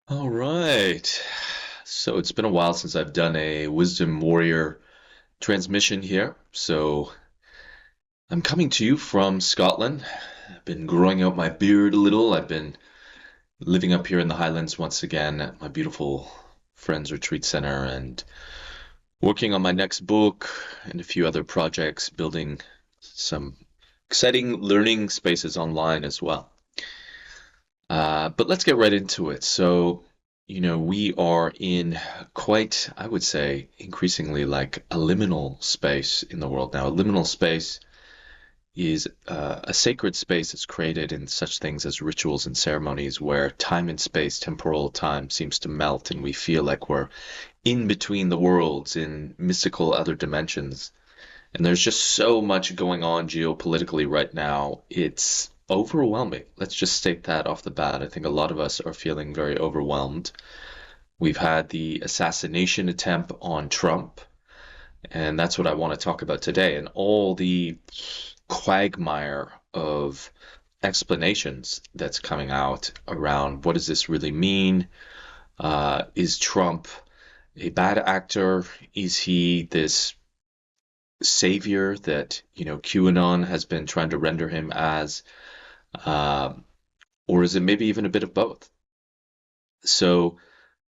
All right. So it's been a while since I've done a Wisdom Warrior transmission here. So I'm coming to you from Scotland. I've been growing out my beard a little. I've been living up here in the Highlands once again at my beautiful Friends Retreat Center and working on my next book and a few other projects, building some exciting learning spaces online as well. But let's get right into it. We are in quite, I would say, increasingly like a liminal space in the world now. A liminal space is a sacred space that's created in such things as rituals and ceremonies where time and space, temporal time, seems to melt and we feel like we're in between the worlds in mystical other dimensions. And there's just so much going on geopolitically right now. It's overwhelming. Let's just state that off the bat. I think a lot of us are feeling very overwhelmed. We've had the assassination attempt on Trump, and that's what I want to talk about today, and all the quagmire of explanations that's coming out around what does this really mean? Is Trump a bad actor? Is he this savior that, QAnon has been trying to render him as? Uh, or is it maybe even a bit of both? So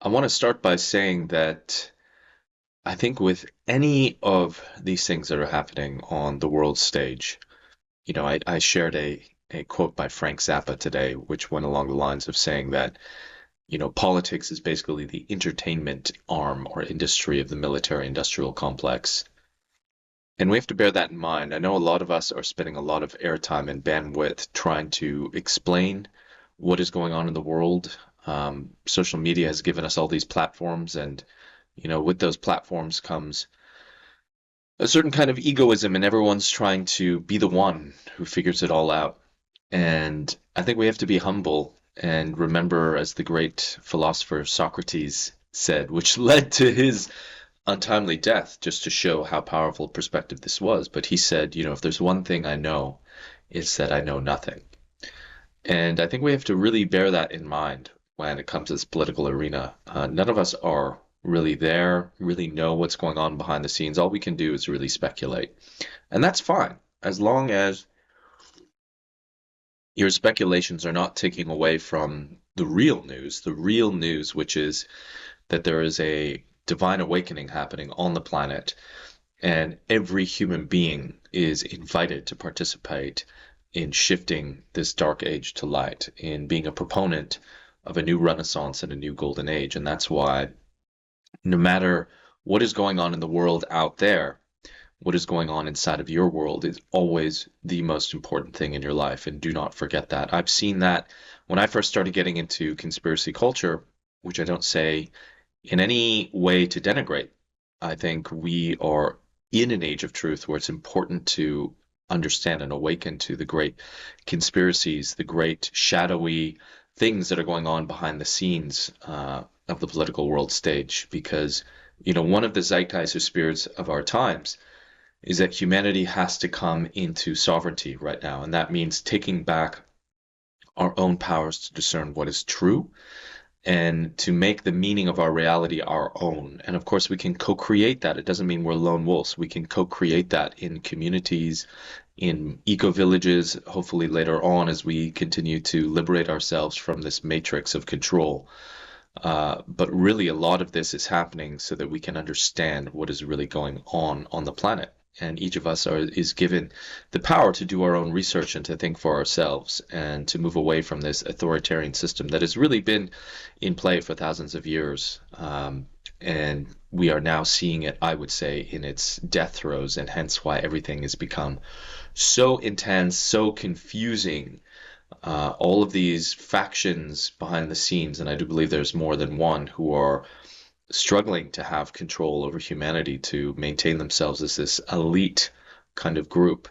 I want to start by saying that I think with any of these things that are happening on the world stage, I shared a quote by Frank Zappa today, which went along the lines of saying that, politics is basically the entertainment arm or industry of the military industrial complex. And we have to bear that in mind. I know a lot of us are spending a lot of airtime and bandwidth trying to explain what is going on in the world. Social media has given us all these platforms, and with those platforms comes a certain kind of egoism, and everyone's trying to be the one who figures it all out. And I think we have to be humble and remember, as the great philosopher Socrates said, which led to his untimely death, just to show how powerful perspective this was. But he said, if there's one thing I know, it's that I know nothing. And I think we have to really bear that in mind when it comes to this political arena. None of us are really there, really know what's going on behind the scenes. All we can do is really speculate. And that's fine, as long as your speculations are not taking away from the real news, which is that there is a divine awakening happening on the planet, and every human being is invited to participate in shifting this dark age to light, in being a proponent of a new renaissance and a new golden age. And that's why no matter what is going on in the world out there, what is going on inside of your world is always the most important thing in your life. And do not forget that. I've seen that when I first started getting into conspiracy culture, which I don't say in any way to denigrate. I think we are in an age of truth where it's important to understand and awaken to the great conspiracies, the great shadowy things that are going on behind the scenes of the political world stage. Because, one of the zeitgeist or spirits of our times is that humanity has to come into sovereignty right now. And that means taking back our own powers to discern what is true and to make the meaning of our reality our own. And of course, we can co-create that. It doesn't mean we're lone wolves. We can co-create that in communities, in eco-villages, hopefully later on as we continue to liberate ourselves from this matrix of control. But really, a lot of this is happening so that we can understand what is really going on the planet. And each of us is given the power to do our own research and to think for ourselves and to move away from this authoritarian system that has really been in play for thousands of years. And we are now seeing it, I would say, in its death throes, and hence why everything has become so intense, so confusing. All of these factions behind the scenes, and I do believe there's more than one, who are struggling to have control over humanity to maintain themselves as this elite kind of group.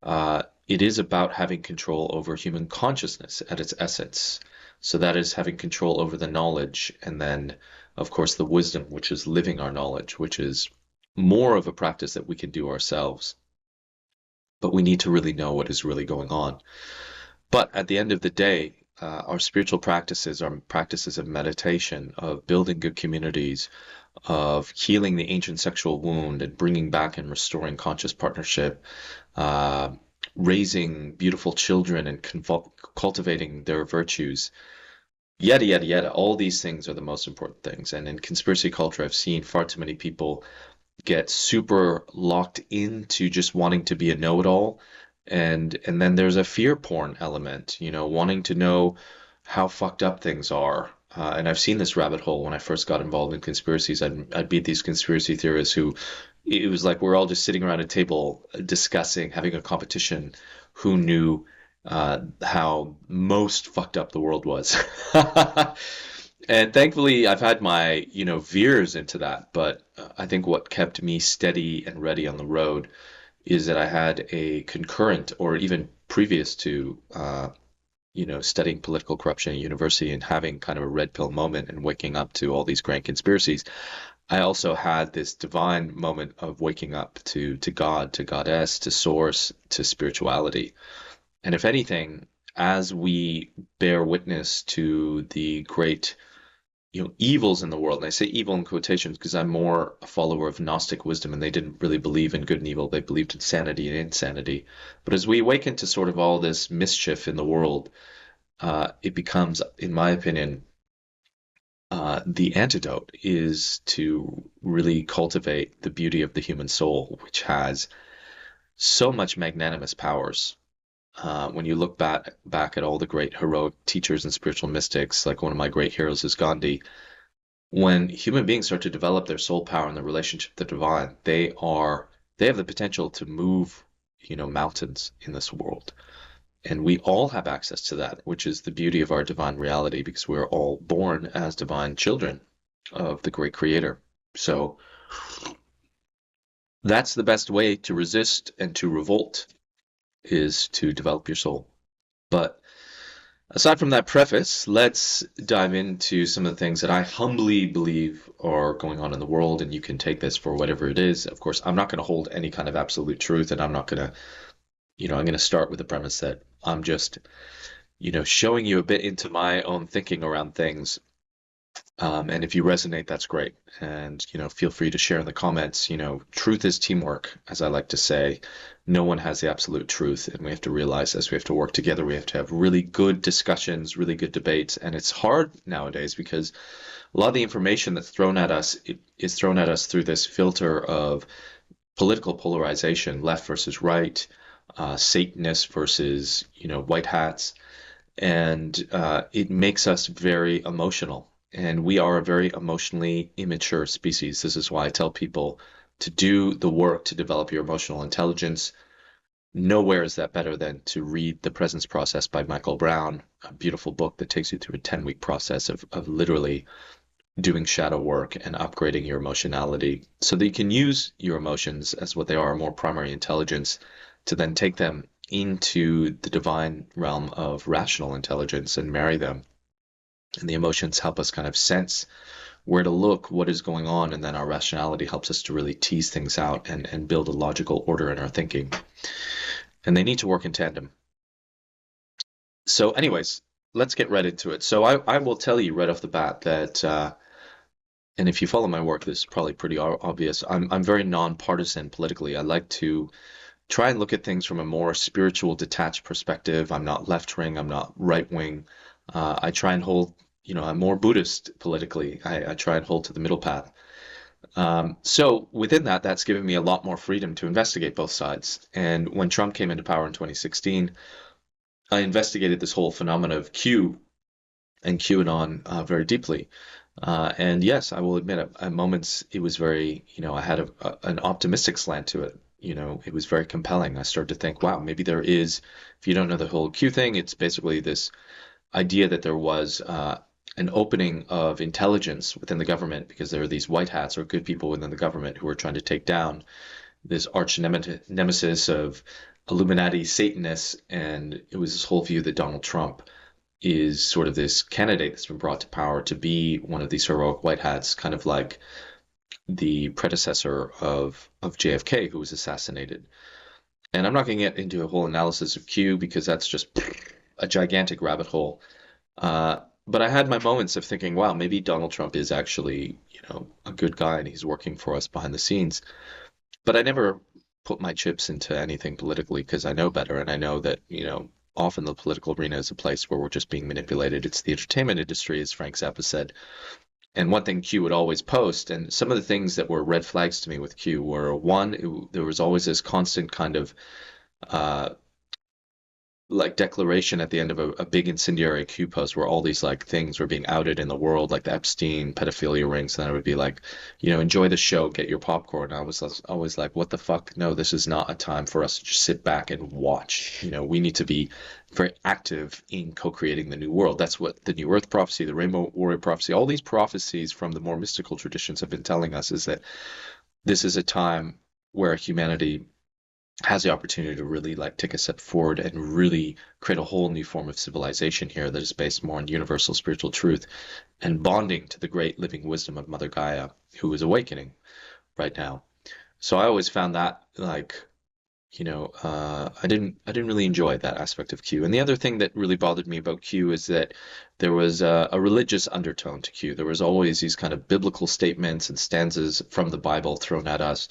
It is about having control over human consciousness at its essence. So that is having control over the knowledge, and then, of course, the wisdom, which is living our knowledge, which is more of a practice that we can do ourselves. But we need to really know what is really going on. But at the end of the day, our spiritual practices, our practices of meditation, of building good communities, of healing the ancient sexual wound and bringing back and restoring conscious partnership, uh, raising beautiful children and cultivating their virtues, yada, yada, yada. All these things are the most important things. And in conspiracy culture, I've seen far too many people get super locked into just wanting to be a know-it-all. And then there's a fear porn element, wanting to know how fucked up things are. And I've seen this rabbit hole when I first got involved in conspiracies. I'd meet these conspiracy theorists who it was like we're all just sitting around a table discussing, having a competition who knew how most fucked up the world was. And thankfully, I've had my, veers into that. But I think what kept me steady and ready on the road is that I had a concurrent, or even previous to, studying political corruption at university and having kind of a red pill moment and waking up to all these grand conspiracies. I also had this divine moment of waking up to God, to Goddess, to Source, to spirituality. And if anything, as we bear witness to the great evils in the world, and I say evil in quotations because I'm more a follower of Gnostic wisdom, and they didn't really believe in good and evil. They believed in sanity and insanity. But as we awaken to sort of all this mischief in the world, it becomes, in my opinion, the antidote is to really cultivate the beauty of the human soul, which has so much magnanimous powers. When you look back at all the great heroic teachers and spiritual mystics, like one of my great heroes is Gandhi, when human beings start to develop their soul power and their relationship to the divine, they have the potential to move, mountains in this world. And we all have access to that, which is the beauty of our divine reality, because we're all born as divine children of the great creator. So that's the best way to resist and to revolt, is to develop your soul. But aside from that preface, let's dive into some of the things that I humbly believe are going on in the world, and you can take this for whatever it is. Of course, I'm not going to hold any kind of absolute truth, and I'm not going to, I'm going to start with the premise that I'm just, showing you a bit into my own thinking around things. And if you resonate, that's great. And, feel free to share in the comments. Truth is teamwork, as I like to say. No one has the absolute truth. And we have to realize as we have to work together, we have to have really good discussions, really good debates. And it's hard nowadays because a lot of the information that's thrown at us is thrown at us through this filter of political polarization, left versus right, Satanists versus, white hats. And it makes us very emotional. And we are a very emotionally immature species. This is why I tell people to do the work to develop your emotional intelligence. Nowhere is that better than to read The Presence Process by Michael Brown, a beautiful book that takes you through a 10-week process of literally doing shadow work and upgrading your emotionality so that you can use your emotions as what they are, more primary intelligence, to then take them into the divine realm of rational intelligence and marry them. And the emotions help us kind of sense where to look, what is going on, and then our rationality helps us to really tease things out and build a logical order in our thinking. And they need to work in tandem. So anyways, let's get right into it. So I will tell you right off the bat that, and if you follow my work, this is probably pretty obvious, I'm very nonpartisan politically. I like to try and look at things from a more spiritual, detached perspective. I'm not left-wing, I'm not right-wing. I try and hold, I'm more Buddhist politically. I try and hold to the middle path. So within that, that's given me a lot more freedom to investigate both sides. And when Trump came into power in 2016, I investigated this whole phenomenon of Q and QAnon very deeply. And yes, I will admit at moments it was very, I had an optimistic slant to it. It was very compelling. I started to think, wow, maybe there is, if you don't know the whole Q thing, it's basically this idea that there was an opening of intelligence within the government because there are these white hats or good people within the government who are trying to take down this arch nemesis of Illuminati Satanists. And it was this whole view that Donald Trump is sort of this candidate that's been brought to power to be one of these heroic white hats, kind of like the predecessor of JFK, who was assassinated. And I'm not going to get into a whole analysis of Q because that's just a gigantic rabbit hole. But I had my moments of thinking, wow, maybe Donald Trump is actually, a good guy and he's working for us behind the scenes. But I never put my chips into anything politically because I know better, and I know that, often the political arena is a place where we're just being manipulated. It's the entertainment industry, as Frank Zappa said. And one thing Q would always post, and some of the things that were red flags to me with Q were one, there was always this constant kind of uh, like declaration at the end of a big incendiary Q post where all these like things were being outed in the world, like the Epstein pedophilia rings, and then it would be like, enjoy the show, get your popcorn. I was always like, what the fuck? No, this is not a time for us to just sit back and watch. We need to be very active in co-creating the new world. That's what the New Earth prophecy, the Rainbow Warrior prophecy, all these prophecies from the more mystical traditions have been telling us is that this is a time where humanity has the opportunity to really like take a step forward and really create a whole new form of civilization here that is based more on universal spiritual truth and bonding to the great living wisdom of Mother Gaia, who is awakening right now. So I always found that like, I didn't really enjoy that aspect of Q. And the other thing that really bothered me about Q is that there was a religious undertone to Q. There was always these kind of biblical statements and stanzas from the Bible thrown at us,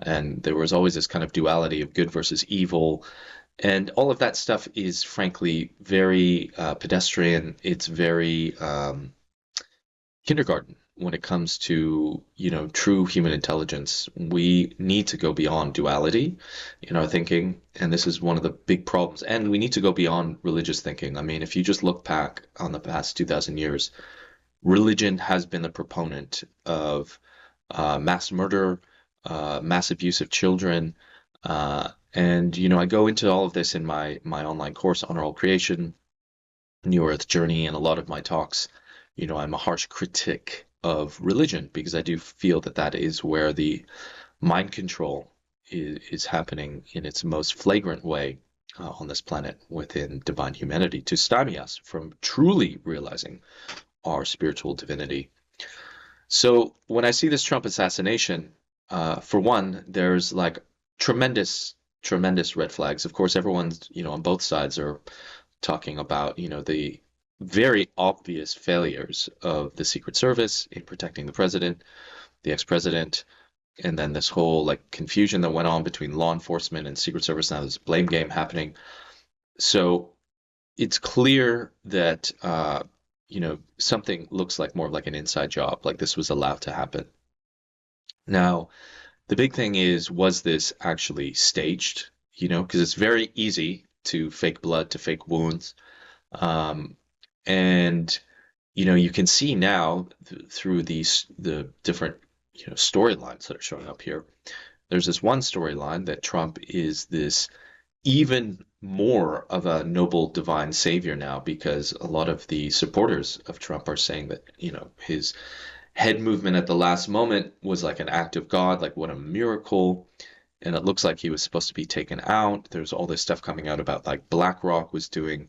and there was always this kind of duality of good versus evil. And all of that stuff is frankly very pedestrian. It's very kindergarten when it comes to, true human intelligence. We need to go beyond duality in our thinking, and this is one of the big problems. And we need to go beyond religious thinking. I mean, if you just look back on the past 2,000 years, religion has been the proponent of mass murder, mass abuse of children. And, I go into all of this in my online course, Honor All Creation, New Earth Journey, and a lot of my talks. I'm a harsh critic of religion because I do feel that that is where the mind control is happening in its most flagrant way on this planet within divine humanity to stymie us from truly realizing our spiritual divinity. So when I see this Trump assassination, for one, there's like tremendous, tremendous red flags. Of course, everyone's, on both sides are talking about, the very obvious failures of the Secret Service in protecting the president, the ex-president, and then this whole like confusion that went on between law enforcement and Secret Service. Now there's a blame game happening. So it's clear that something looks like more of like an inside job, like this was allowed to happen. Now, the big thing is, was this actually staged? Because it's very easy to fake blood, to fake wounds. Um, and you can see now through the different storylines that are showing up here. There's this one storyline that Trump is this even more of a noble divine savior now because a lot of the supporters of Trump are saying that his head movement at the last moment was like an act of God, like what a miracle. And it looks like he was supposed to be taken out. There's all this stuff coming out about like BlackRock was doing,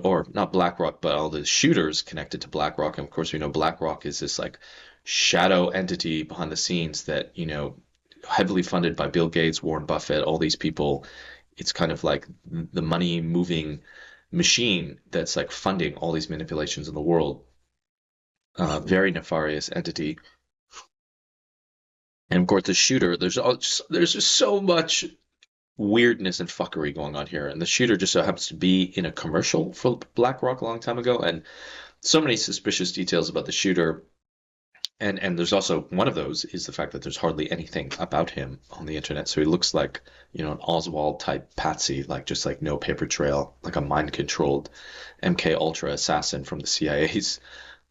or not BlackRock, but all the shooters connected to BlackRock. And of course, we know BlackRock is this like shadow entity behind the scenes that, heavily funded by Bill Gates, Warren Buffett, all these people. It's kind of like the money moving machine that's like funding all these manipulations in the world. Very nefarious entity. And of course, the shooter, there's just so much weirdness and fuckery going on here. And the shooter just so happens to be in a commercial for BlackRock a long time ago. And so many suspicious details about the shooter. And there's also one of those is the fact that there's hardly anything about him on the internet. So he looks like, an Oswald type patsy, like just like no paper trail, like a mind controlled MK Ultra assassin from the CIA's,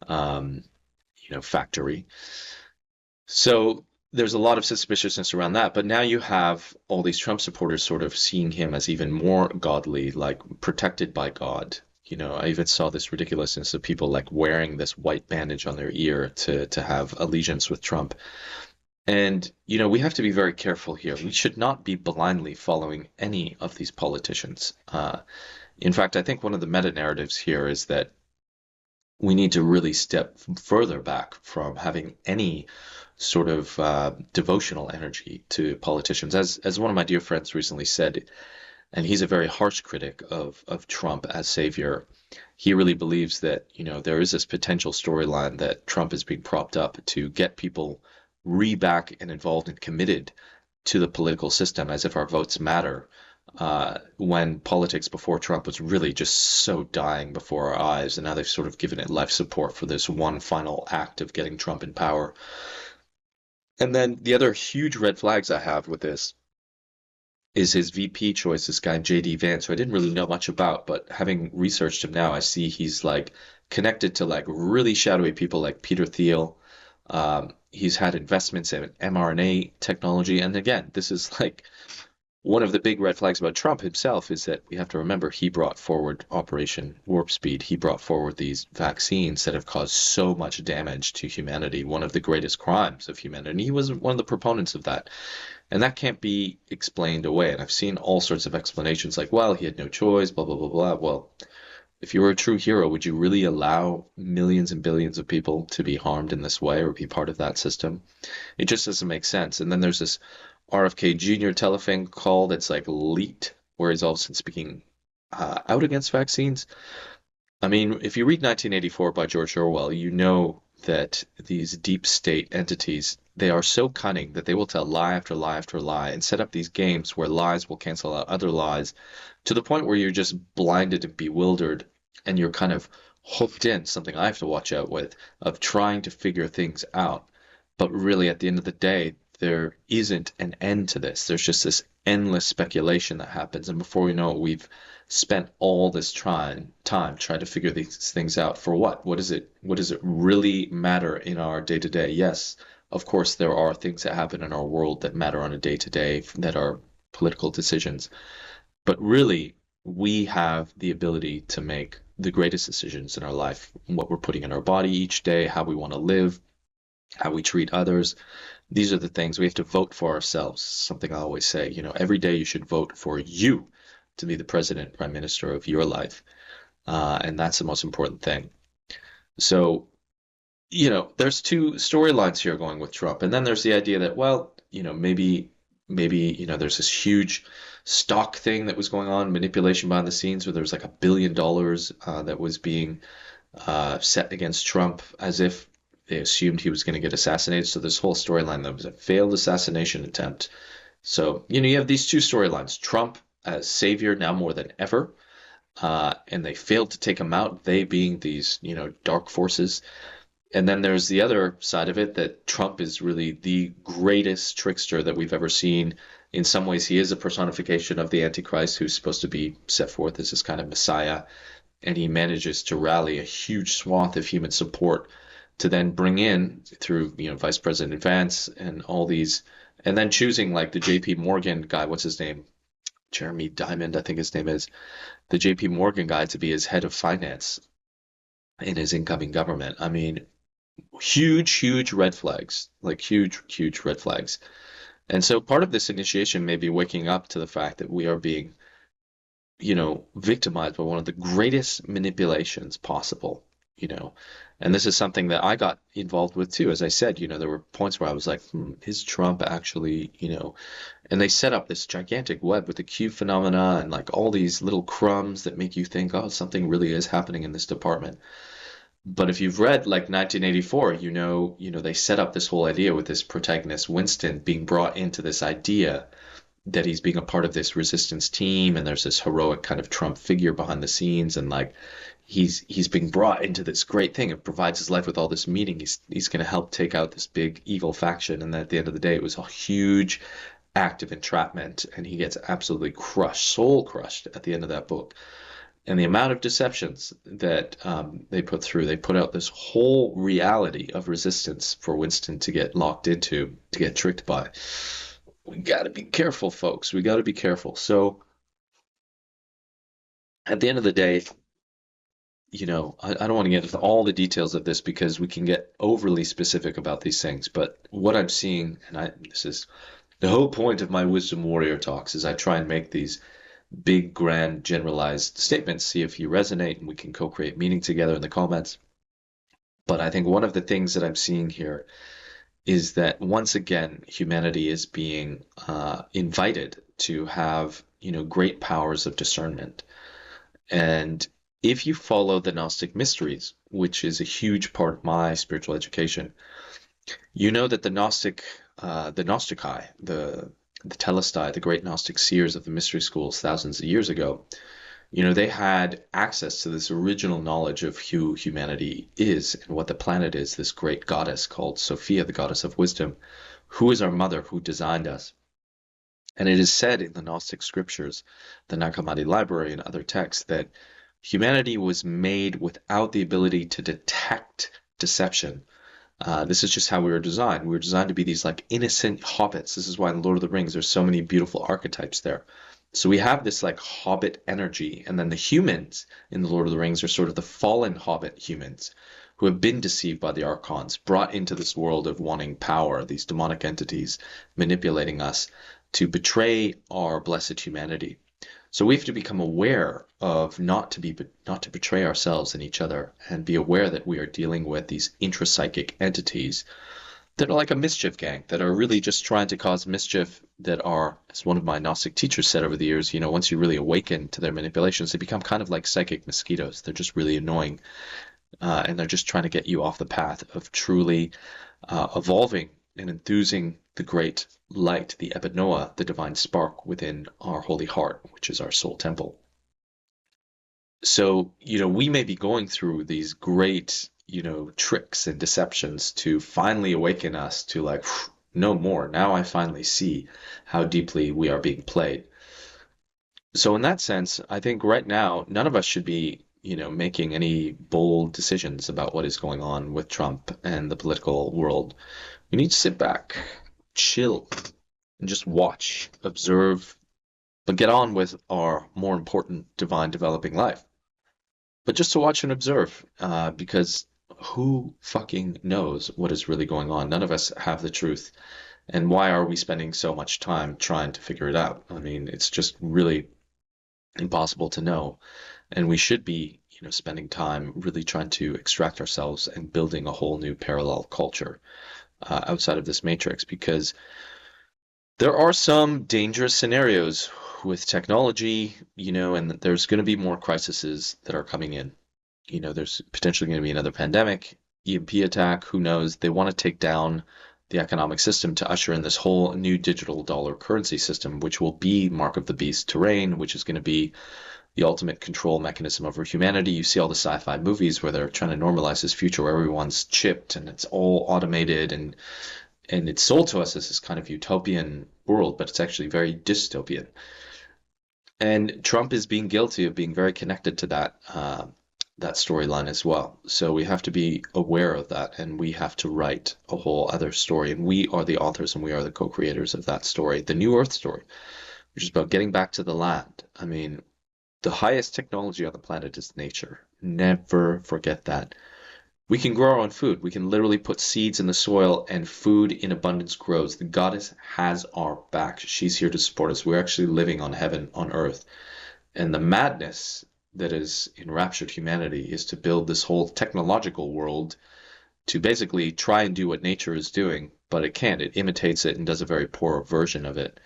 um, factory. So there's a lot of suspiciousness around that. But now you have all these Trump supporters sort of seeing him as even more godly, like protected by God. I even saw this ridiculousness of people like wearing this white bandage on their ear to have allegiance with Trump. And, we have to be very careful here. We should not be blindly following any of these politicians. In fact, I think one of the meta narratives here is that we need to really step further back from having any sort of devotional energy to politicians. As one of my dear friends recently said, and he's a very harsh critic of Trump as savior. he really believes that, there is this potential storyline that Trump is being propped up to get people back and involved and committed to the political system as if our votes matter. When politics before Trump was really just so dying before our eyes, and now they've sort of given it life support for this one final act of getting Trump in power. And then the other huge red flags I have with this is his VP choice, this guy JD Vance, who I didn't really know much about, but having researched him now, I see he's like connected to like really shadowy people like Peter Thiel. He's had investments in mRNA technology, and again, this is like one of the big red flags about Trump himself is that we have to remember he brought forward Operation Warp Speed. He brought forward these vaccines that have caused so much damage to humanity, one of the greatest crimes of humanity. And he was one of the proponents of that. And that can't be explained away. And I've seen all sorts of explanations like, well, he had no choice, blah, blah, blah, blah. Well, if you were a true hero, would you really allow millions and billions of people to be harmed in this way or be part of that system? It just doesn't make sense. And then there's this RFK Jr. telephone call that's like leaked, where he's all of a sudden speaking out against vaccines. I mean, if you read 1984 by George Orwell, you know that these deep state entities, they are so cunning that they will tell lie after lie after lie and set up these games where lies will cancel out other lies to the point where you're just blinded and bewildered and you're kind of hooked in, something I have to watch out with, of trying to figure things out. But really, at the end of the day, there isn't an end to this. There's just this endless speculation that happens. And before we know it, we've spent all this time trying to figure these things out for what? What does it really matter in our day to day? Yes, of course there are things that happen in our world that matter on a day to day that are political decisions. But really, we have the ability to make the greatest decisions in our life, what we're putting in our body each day, how we want to live, how we treat others. These are the things we have to vote for ourselves. Something I always say, every day you should vote for you to be the president, prime minister of your life. And that's the most important thing. So, there's two storylines here going with Trump. And then there's the idea that, well, maybe, there's this huge stock thing that was going on, manipulation behind the scenes, where there was like $1 billion that was being set against Trump as if they assumed he was going to get assassinated. So this whole storyline that was a failed assassination attempt. So, you have these two storylines, Trump as savior now more than ever, and they failed to take him out, they being these, dark forces. And then there's the other side of it that Trump is really the greatest trickster that we've ever seen. In some ways, he is a personification of the Antichrist who's supposed to be set forth as this kind of messiah. And he manages to rally a huge swath of human support to then bring in through, Vice President Vance and all these, and then choosing like the JP Morgan guy, what's his name? Jeremy Diamond, I think his name is, the JP Morgan guy to be his head of finance in his incoming government. I mean, huge, huge red flags, like huge, huge red flags. And so part of this initiation may be waking up to the fact that we are being, victimized by one of the greatest manipulations possible, and this is something that I got involved with too. As I said, there were points where I was like, is Trump actually, and they set up this gigantic web with the Q phenomena and like all these little crumbs that make you think, oh, something really is happening in this department. But if you've read like 1984, they set up this whole idea with this protagonist Winston being brought into this idea that he's being a part of this resistance team, and there's this heroic kind of Trump figure behind the scenes, and like he's being brought into this great thing. It provides his life with all this meaning. He's going to help take out this big evil faction, and then at the end of the day, it was a huge act of entrapment, and he gets absolutely crushed, soul crushed at the end of that book. And the amount of deceptions that they put out this whole reality of resistance for Winston to get locked into, to get tricked by. We got to be careful, folks. We got to be careful. So at the end of the day, I don't want to get into all the details of this because we can get overly specific about these things. But what I'm seeing, and this is the whole point of my Wisdom Warrior talks, is I try and make these big, grand, generalized statements, see if you resonate, and we can co-create meaning together in the comments. But I think one of the things that I'm seeing here is that once again, humanity is being invited to have, great powers of discernment. And If you follow the Gnostic mysteries, which is a huge part of my spiritual education, you know that the Gnostici, the Telestai, the great Gnostic seers of the mystery schools thousands of years ago, they had access to this original knowledge of who humanity is and what the planet is, this great goddess called Sophia, the goddess of wisdom, who is our mother, who designed us. And it is said in the Gnostic scriptures, the Nag Hammadi library, and other texts that humanity was made without the ability to detect deception. This is just how we were designed. We were designed to be these like innocent hobbits. This is why in Lord of the Rings there's so many beautiful archetypes there. So we have this like hobbit energy, and then the humans in the Lord of the Rings are sort of the fallen hobbit humans who have been deceived by the archons, brought into this world of wanting power, these demonic entities manipulating us to betray our blessed humanity. So we have to become aware of not to betray ourselves and each other, and be aware that we are dealing with these intrapsychic entities that are like a mischief gang, that are really just trying to cause mischief, that are, as one of my Gnostic teachers said over the years, once you really awaken to their manipulations, they become kind of like psychic mosquitoes. They're just really annoying, and they're just trying to get you off the path of truly evolving and enthusing the great light, the epinoa, the divine spark within our holy heart, which is our soul temple. So, we may be going through these great, tricks and deceptions to finally awaken us to like, no more. Now I finally see how deeply we are being played. So in that sense, I think right now, none of us should be, making any bold decisions about what is going on with Trump and the political world. We need to sit back, chill, and just watch, observe, but get on with our more important divine developing life. But just to watch and observe, because who fucking knows what is really going on? None of us have the truth. And why are we spending so much time trying to figure it out? I mean, it's just really impossible to know. And we should be, spending time really trying to extract ourselves and building a whole new parallel culture outside of this matrix, because there are some dangerous scenarios with technology, and there's going to be more crises that are coming in. There's potentially going to be another pandemic, EMP attack, who knows? They want to take down the economic system to usher in this whole new digital dollar currency system, which will be Mark of the Beast terrain, which is going to be the ultimate control mechanism over humanity. You see all the sci-fi movies where they're trying to normalize this future where everyone's chipped and it's all automated, and it's sold to us as this kind of utopian world, but it's actually very dystopian. And Trump is being guilty of being very connected to that storyline as well. So we have to be aware of that, and we have to write a whole other story. And we are the authors, and we are the co-creators of that story, the New Earth story, which is about getting back to the land. I mean, the highest technology on the planet is nature. Never forget that. We can grow our own food. We can literally put seeds in the soil and food in abundance grows. The goddess has our back. She's here to support us. We're actually living on heaven on earth. And the madness that has enraptured humanity is to build this whole technological world to basically try and do what nature is doing, but it can't. It imitates it and does a very poor version of it.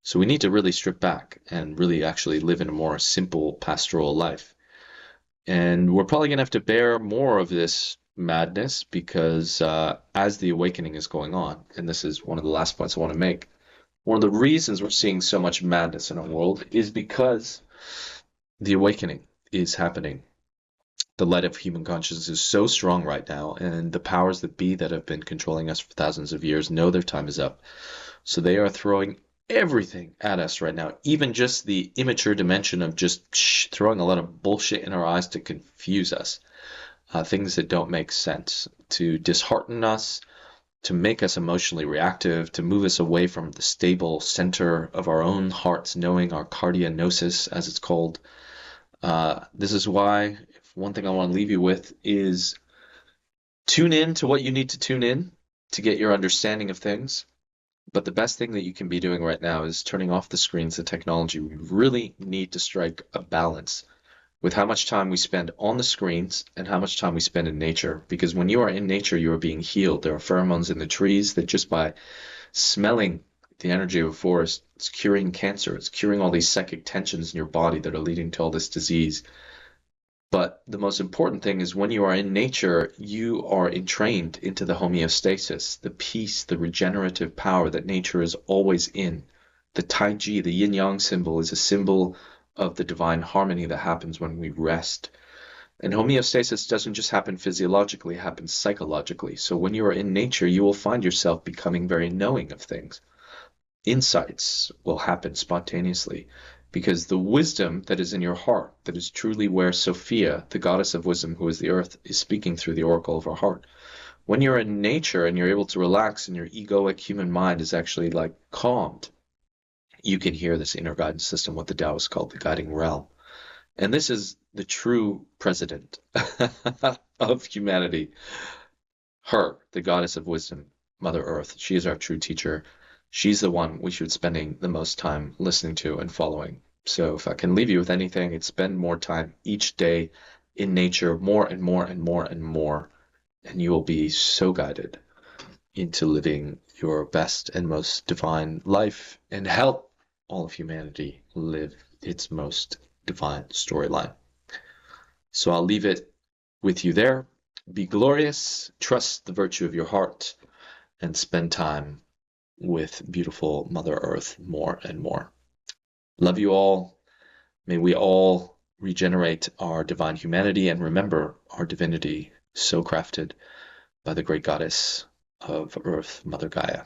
So we need to really strip back and really actually live in a more simple pastoral life. And we're probably going to have to bear more of this madness because as the awakening is going on, and this is one of the last points I want to make, one of the reasons we're seeing so much madness in our world is because the awakening is happening. The light of human consciousness is so strong right now, and the powers that be that have been controlling us for thousands of years know their time is up. So they are throwing everything at us right now, even just the immature dimension of just throwing a lot of bullshit in our eyes to confuse us, things that don't make sense, to dishearten us, to make us emotionally reactive, to move us away from the stable center of our own hearts, knowing our cardiognosis, as it's called. This is why, if one thing I want to leave you with is tune in to what you need to tune in to get your understanding of things. But the best thing that you can be doing right now is turning off the screens, the technology. We really need to strike a balance with how much time we spend on the screens and how much time we spend in nature. Because when you are in nature, you are being healed. There are pheromones in the trees that just by smelling the energy of a forest, it's curing cancer. It's curing all these psychic tensions in your body that are leading to all this disease. But the most important thing is when you are in nature, you are entrained into the homeostasis, the peace, the regenerative power that nature is always in. The Tai Chi, the yin yang symbol, is a symbol of the divine harmony that happens when we rest. And homeostasis doesn't just happen physiologically, it happens psychologically. So when you are in nature, you will find yourself becoming very knowing of things. Insights will happen spontaneously because the wisdom that is in your heart, that is truly where Sophia, the goddess of wisdom, who is the earth, is speaking through the oracle of her heart. When you're in nature and you're able to relax and your egoic human mind is actually like calmed, you can hear this inner guidance system, what the Taoists call the guiding realm. And this is the true president of humanity. Her, the goddess of wisdom, Mother Earth. She is our true teacher. She's the one we should be spending the most time listening to and following. So if I can leave you with anything, it's spend more time each day in nature, more and more and more and more, and you will be so guided into living your best and most divine life and help all of humanity live its most divine storyline. So I'll leave it with you there. Be glorious, trust the virtue of your heart, and spend time with beautiful Mother Earth more and more. Love you all. May we all regenerate our divine humanity and remember our divinity so crafted by the great goddess of Earth, Mother Gaia.